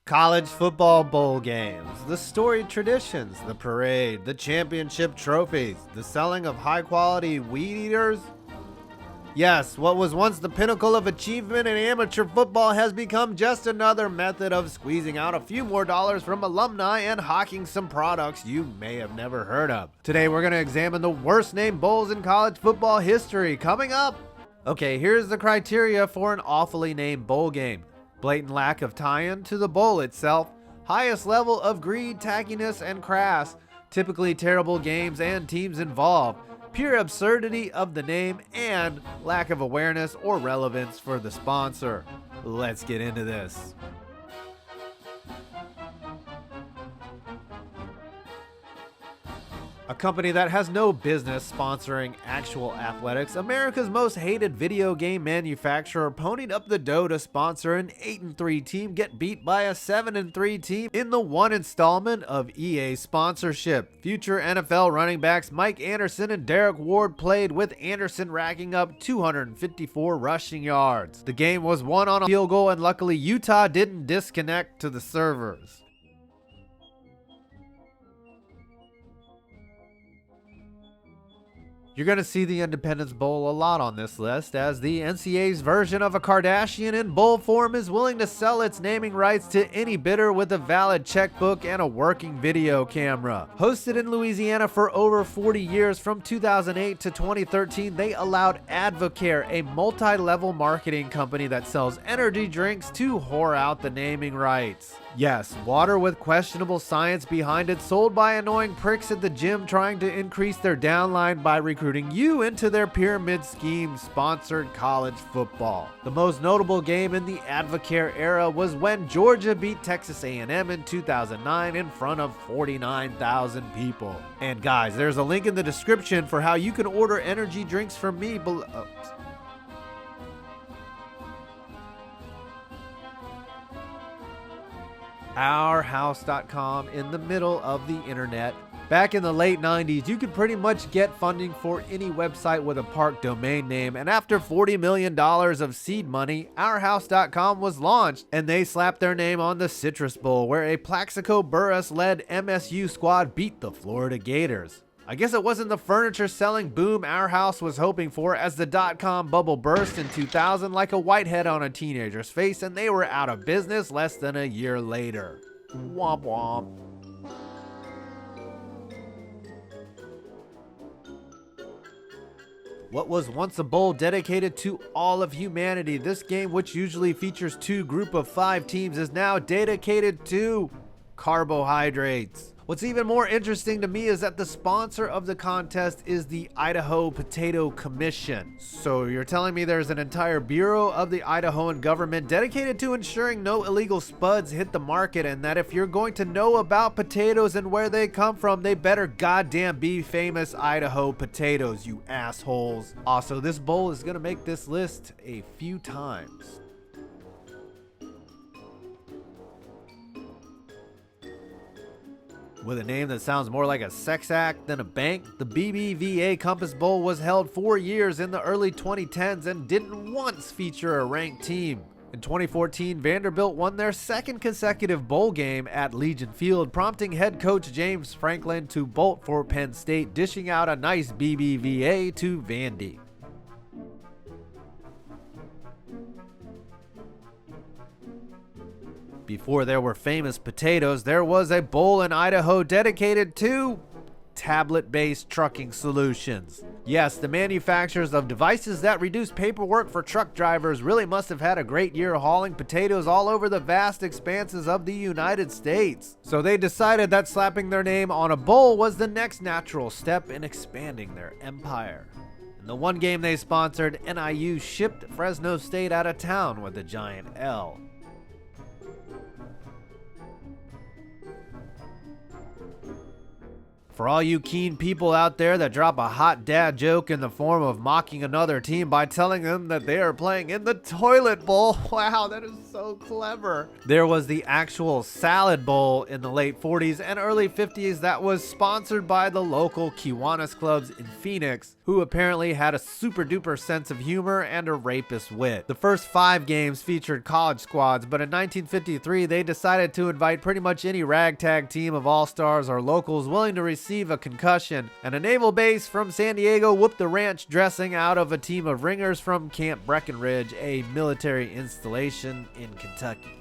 College football bowl games, the storied traditions, the parade, the championship trophies, the selling of high-quality weed eaters. Yes, what was once the pinnacle of achievement in amateur football has become just another method of squeezing out a few more dollars from alumni and hawking some products you may have never heard of. Today we're going to examine the worst named bowls in college football history. Coming up! Okay, here's the criteria for an awfully named bowl game. Blatant lack of tie-in to the bowl itself, highest level of greed, tackiness, and crass, typically terrible games and teams involved, pure absurdity of the name, and lack of awareness or relevance for the sponsor. Let's get into this. A company that has no business sponsoring actual athletics, America's most hated video game manufacturer ponied up the dough to sponsor an 8-3 team get beat by a 7-3 team in the one installment of EA sponsorship. Future NFL running backs Mike Anderson and Derek Ward played, with Anderson racking up 254 rushing yards. The game was won on a field goal, and luckily Utah didn't disconnect to the servers. You're going to see the Independence Bowl a lot on this list, as the NCAA's version of a Kardashian in bowl form is willing to sell its naming rights to any bidder with a valid checkbook and a working video camera. Hosted in Louisiana for over 40 years, from 2008 to 2013, they allowed Advocare, a multi-level marketing company that sells energy drinks, to whore out the naming rights. Yes, water with questionable science behind it, sold by annoying pricks at the gym trying to increase their downline by recruiting you into their pyramid scheme. Sponsored college football. The most notable game in the Advocare era was when Georgia beat Texas A&M in 2009 in front of 49,000 people. And guys, there's a link in the description for how you can order energy drinks from me below. OurHouse.com in the middle of the internet. Back in the late 90s, you could pretty much get funding for any website with a park domain name, and after $40 million of seed money, OurHouse.com was launched, and they slapped their name on the Citrus Bowl, where a Plaxico Burress-led MSU squad beat the Florida Gators. I guess it wasn't the furniture-selling boom Our House was hoping for, as the dot-com bubble burst in 2000 like a whitehead on a teenager's face, and they were out of business less than a year later. Womp womp. What was once a bowl dedicated to all of humanity, this game, which usually features two group of 5 teams, is now dedicated to carbohydrates. What's even more interesting to me is that the sponsor of the contest is the Idaho Potato Commission. So you're telling me there's an entire bureau of the Idahoan government dedicated to ensuring no illegal spuds hit the market, and that if you're going to know about potatoes and where they come from, they better goddamn be famous Idaho potatoes, you assholes. Also, this bowl is gonna make this list a few times. With a name that sounds more like a sex act than a bank, the BBVA Compass Bowl was held 4 years in the early 2010s and didn't once feature a ranked team. In 2014, Vanderbilt won their second consecutive bowl game at Legion Field, prompting head coach James Franklin to bolt for Penn State, dishing out a nice BBVA to Vandy. Before there were famous potatoes, there was a bowl in Idaho dedicated to tablet-based trucking solutions. Yes, the manufacturers of devices that reduce paperwork for truck drivers really must have had a great year hauling potatoes all over the vast expanses of the United States. So they decided that slapping their name on a bowl was the next natural step in expanding their empire. In the one game they sponsored, NIU shipped Fresno State out of town with a giant L. For all you keen people out there that drop a hot dad joke in the form of mocking another team by telling them that they are playing in the toilet bowl, wow, that is so clever. There was the actual salad bowl in the late 40s and early 50s that was sponsored by the local Kiwanis clubs in Phoenix, who apparently had a super duper sense of humor and a rapist wit. The first 5 games featured college squads, but in 1953 they decided to invite pretty much any ragtag team of all-stars or locals willing to receive a concussion, and a naval base from San Diego whooped the ranch dressing out of a team of ringers from Camp Breckenridge, a military installation in Kentucky.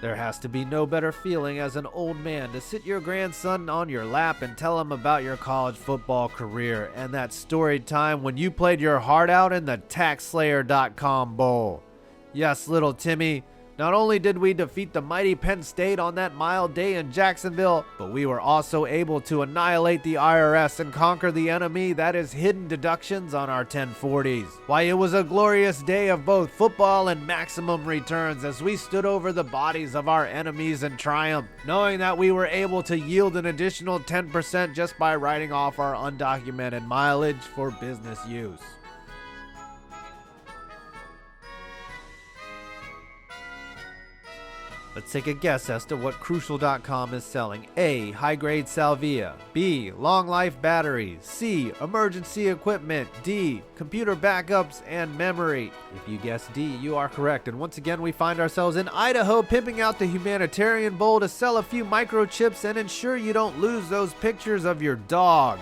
There has to be no better feeling as an old man to sit your grandson on your lap and tell him about your college football career and that storied time when you played your heart out in the TaxSlayer.com Bowl. Yes, little Timmy, not only did we defeat the mighty Penn State on that mild day in Jacksonville, but we were also able to annihilate the IRS and conquer the enemy that is hidden deductions on our 1040s. Why, it was a glorious day of both football and maximum returns as we stood over the bodies of our enemies in triumph, knowing that we were able to yield an additional 10% just by writing off our undocumented mileage for business use. Let's take a guess as to what Crucial.com is selling. A. High-grade salvia. B. Long-life batteries. C. Emergency equipment. D. Computer backups and memory. If you guessed D, you are correct. And once again, we find ourselves in Idaho pimping out the Humanitarian Bowl to sell a few microchips and ensure you don't lose those pictures of your dog.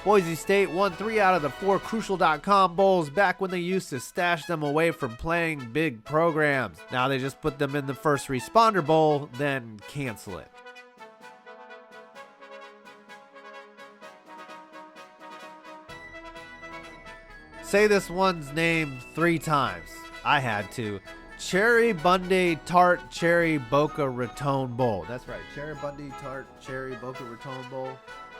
Boise State won 3 out of the 4 Crucial.com bowls back when they used to stash them away from playing big programs. Now they just put them in the First Responder Bowl, then cancel it. Say this one's name 3 times. I had to. Cherry Bundy Tart Cherry Boca Raton Bowl. That's right. Cherry Bundy Tart Cherry Boca Raton Bowl.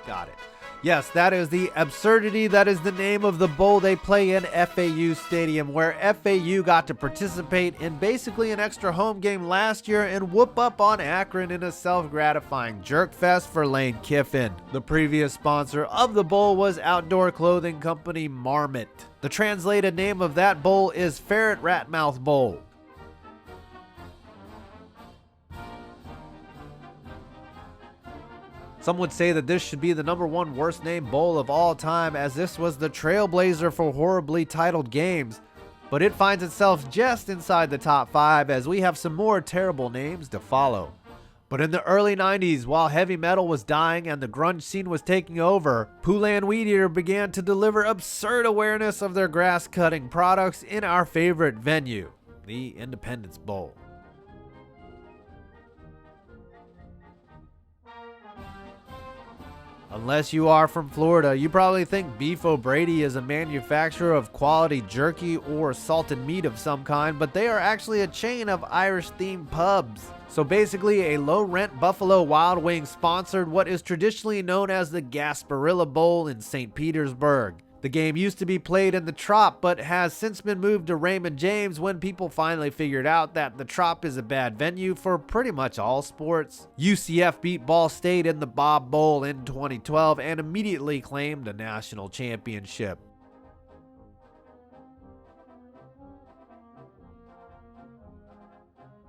Got it. Yes, that is the Absurdity. That is the name of the bowl they play in FAU Stadium, where FAU got to participate in basically an extra home game last year and whoop up on Akron in a self-gratifying jerk fest for Lane Kiffin. The previous sponsor of the bowl was outdoor clothing company Marmot. The translated name of that bowl is Ferret Ratmouth Bowl. Some would say that this should be the #1 worst named bowl of all time, as this was the trailblazer for horribly titled games, but it finds itself just inside the top 5 as we have some more terrible names to follow. But in the early 90s, while heavy metal was dying and the grunge scene was taking over, Poulan Weed Eater began to deliver absurd awareness of their grass-cutting products in our favorite venue, the Independence Bowl. Unless you are from Florida, you probably think Beef O'Brady is a manufacturer of quality jerky or salted meat of some kind, but they are actually a chain of Irish-themed pubs. So basically, a low-rent Buffalo Wild Wings sponsored what is traditionally known as the Gasparilla Bowl in St. Petersburg. The game used to be played in the Trop, but has since been moved to Raymond James when people finally figured out that the Trop is a bad venue for pretty much all sports. UCF beat Ball State in the Bob Bowl in 2012 and immediately claimed a national championship.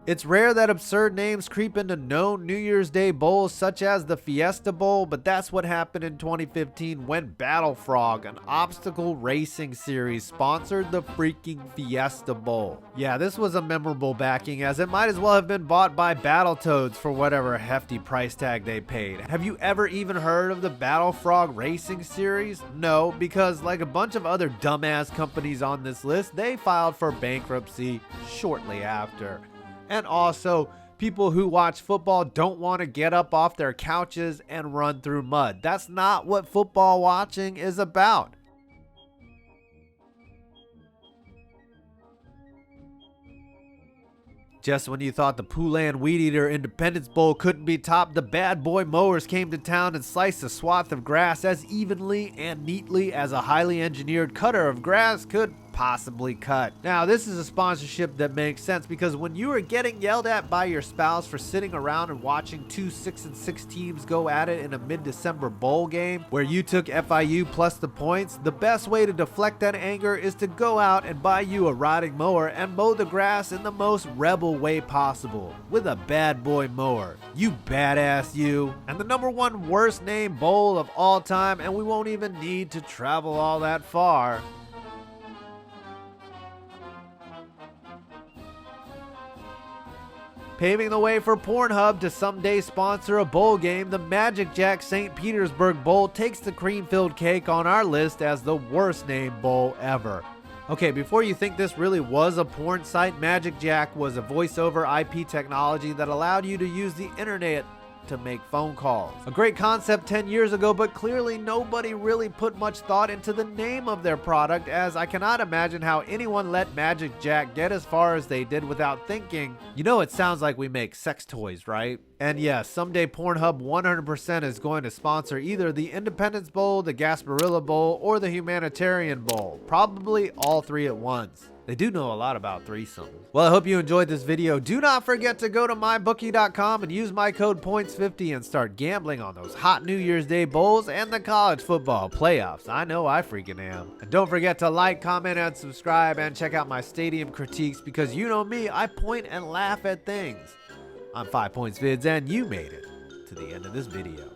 It's rare that absurd names creep into known New Year's Day bowls such as the Fiesta Bowl, but that's what happened in 2015 when Battle Frog, an obstacle racing series, sponsored the freaking Fiesta Bowl. Yeah, this was a memorable backing, as it might as well have been bought by Battletoads for whatever hefty price tag they paid. Have you ever even heard of the Battle Frog racing series? No, because like a bunch of other dumbass companies on this list, they filed for bankruptcy shortly after. And also, people who watch football don't want to get up off their couches and run through mud. That's not what football watching is about. Just when you thought the Poulan Weed Eater Independence Bowl couldn't be topped, the bad boy mowers came to town and sliced a swath of grass as evenly and neatly as a highly engineered cutter of grass could possibly cut. Now, this is a sponsorship that makes sense because when you are getting yelled at by your spouse for sitting around and watching two 6-6 teams go at it in a mid-December bowl game where you took FIU plus the points, the best way to deflect that anger is to go out and buy you a riding mower and mow the grass in the most rebel way possible with a bad boy mower. You badass you. And the #1 worst named bowl of all time, and we won't even need to travel all that far. Paving the way for Pornhub to someday sponsor a bowl game, the magicJack St. Petersburg Bowl takes the cream-filled cake on our list as the worst named bowl ever. Okay, before you think this really was a porn site, magicJack was a voice-over IP technology that allowed you to use the internet to make phone calls. A great concept 10 years ago, but clearly nobody really put much thought into the name of their product, as I cannot imagine how anyone let magicJack get as far as they did without thinking, you know, it sounds like we make sex toys, right? And yes, someday Pornhub 100% is going to sponsor either the Independence Bowl, the Gasparilla Bowl, or the Humanitarian Bowl. Probably all three at once. They do know a lot about threesomes. Well, I hope you enjoyed this video. Do not forget to go to mybookie.com and use my code POINTS50 and start gambling on those hot New Year's Day bowls and the college football playoffs. I know I freaking am. And don't forget to like, comment, and subscribe, and check out my stadium critiques because you know me, I point and laugh at things. I'm 5 Points Vids, and you made it to the end of this video.